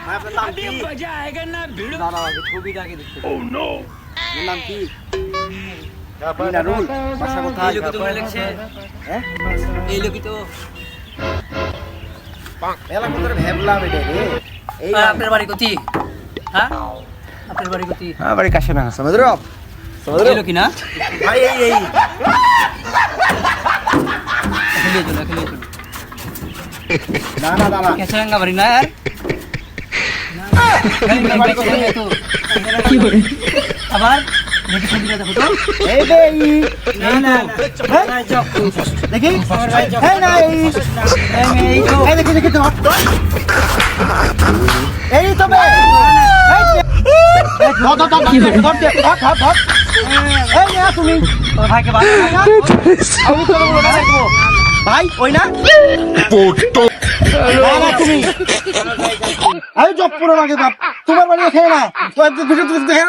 ভাই আপনার নাম কি? দাঁড়াও আগে ছবিটা আগে দেখতে দাও। আপনার নাম কি? মিনারুল, বাসা কোথায়? এই লোকই তো মনে লাগছে। হ্যাঁ? এই লোকই তো। মেলা করে ভাবলাম এটা রে। এই আপনার বাড়ি কোথায়? হ্যাঁ? আপনার বাড়ি কোথায়? হ্যাঁ বাড়ি কাছে না समझ रहे हो आप? समझ रहे এই हो? লোকই না? ভাই এই খেলিয়ে চলো, খেলিয়ে চলো। না कैसे रंगा भरी ना यार আবার দেখি ছবিটা দেখো তো এই বে না না দেখি এই না এই দেখি তো এই তো বে ধর এই না তুমি তোর ভাইকে বাদ আমি তো বলবো না দেখবো ভাই ওই না না তুমি আমি জব পুরো আগে বাপ তোমার বাড়ি খেয়ে না তো একটু দেখে